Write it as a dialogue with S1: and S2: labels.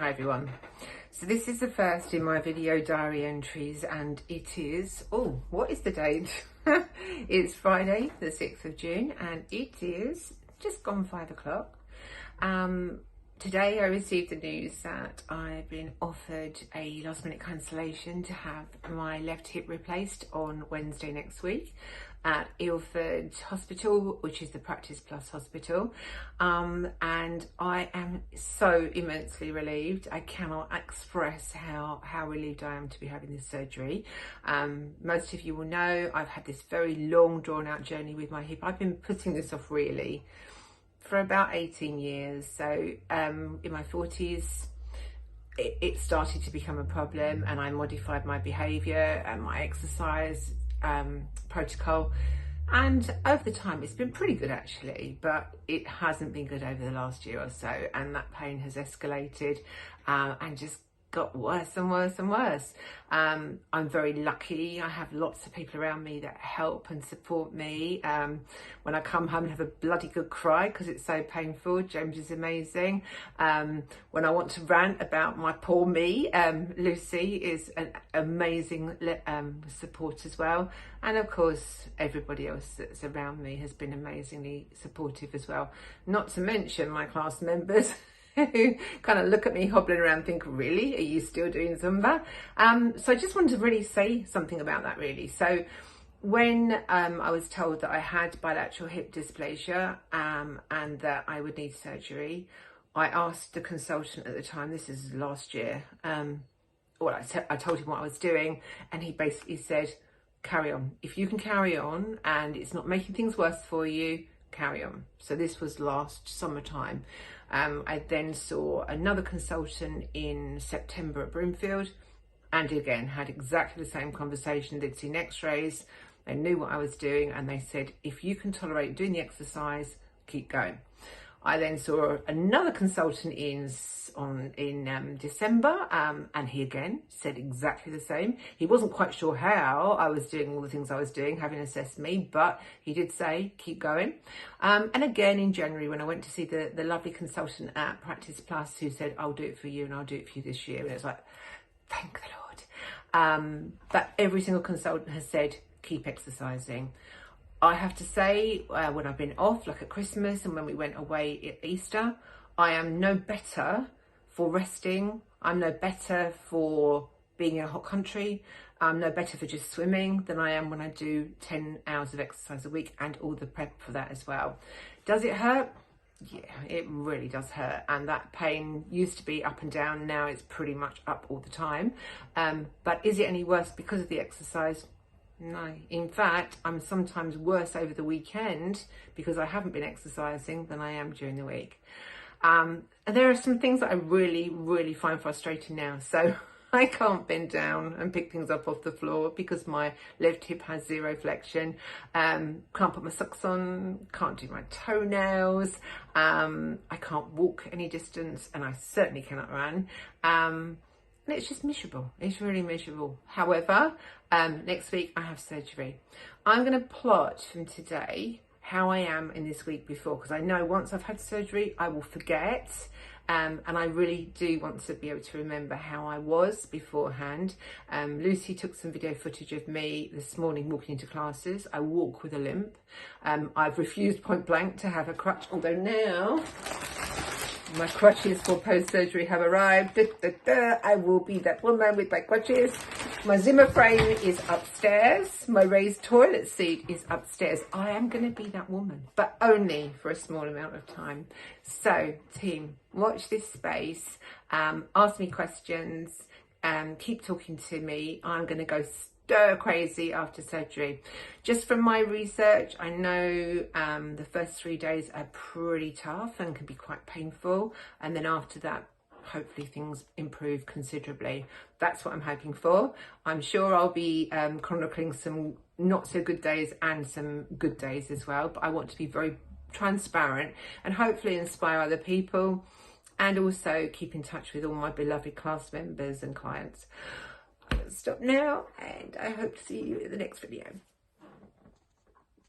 S1: Hi everyone. So this is the first in my video diary entries, and it is, oh, what is the date? It's Friday the 6th of June and it is just gone 5 o'clock. Today I received the news that I've been offered a last minute cancellation to have my left hip replaced on Wednesday next week at Ilford Hospital, which is the Practice Plus hospital, and I am so immensely relieved. I cannot express how relieved I am to be having this surgery. Most of you will know I've had this very long drawn out journey with my hip. I've been putting this off really for about 18 years. So in my 40s it started to become a problem, and I modified my behaviour and my exercise protocol, and over the time it's been pretty good actually, but it hasn't been good over the last year or so, and that pain has escalated and just got worse and worse and worse. I'm very lucky. I have lots of people around me that help and support me. When I come home and have a bloody good cry because it's so painful, James is amazing. When I want to rant about my poor me, Lucy is an amazing support as well. And of course, everybody else that's around me has been amazingly supportive as well. Not to mention my class members who kind of look at me hobbling around and think, really, are you still doing Zumba? So I just wanted to really say something about that really. So when I was told that I had bilateral hip dysplasia and that I would need surgery, I asked the consultant at the time, this is last year, I told him what I was doing, and he basically said, carry on. If you can carry on and it's not making things worse for you, carry on. So this was last summertime. I then saw another consultant in September at Broomfield, and again had exactly the same conversation. They'd seen x-rays, they knew what I was doing, and they said, if you can tolerate doing the exercise, keep going. I then saw another consultant in December, and he again said exactly the same. He wasn't quite sure how I was doing all the things I was doing, having assessed me, but he did say, keep going. And again in January, when I went to see the lovely consultant at Practice Plus, who said, I'll do it for you and I'll do it for you this year. And it's like, thank the Lord. But every single consultant has said, keep exercising. I have to say, when I've been off, like at Christmas and when we went away at Easter, I am no better for resting. I'm no better for being in a hot country. I'm no better for just swimming than I am when I do 10 hours of exercise a week and all the prep for that as well. Does it hurt? Yeah, it really does hurt. And that pain used to be up and down. Now it's pretty much up all the time. But is it any worse because of the exercise? No, in fact, I'm sometimes worse over the weekend because I haven't been exercising than I am during the week. And there are some things that I really find frustrating now. So I can't bend down and pick things up off the floor because my left hip has zero flexion. Can't put my socks on, can't do my toenails. I can't walk any distance, and I certainly cannot run. And it's just miserable. It's really miserable. However, next week I have surgery. I'm going to plot from today how I am in this week before, because I know once I've had surgery I will forget, and I really do want to be able to remember how I was beforehand. Lucy took some video footage of me this morning walking into classes. I walk with a limp. I've refused point blank to have a crutch, although now my crutches for post-surgery have arrived. I will be that woman with my crutches. My Zimmer frame is upstairs. My raised toilet seat is upstairs. I am going to be that woman, but only for a small amount of time. So, team, watch this space. Ask me questions. Keep talking to me. I'm going to go stir crazy after surgery. Just from my research, I know the first 3 days are pretty tough and can be quite painful, and then after that hopefully things improve considerably. That's what I'm hoping for. I'm sure I'll be chronicling some not so good days and some good days as well, but I want to be very transparent and hopefully inspire other people, and also keep in touch with all my beloved class members and clients. I'm going to stop now, and I hope to see you in the next video.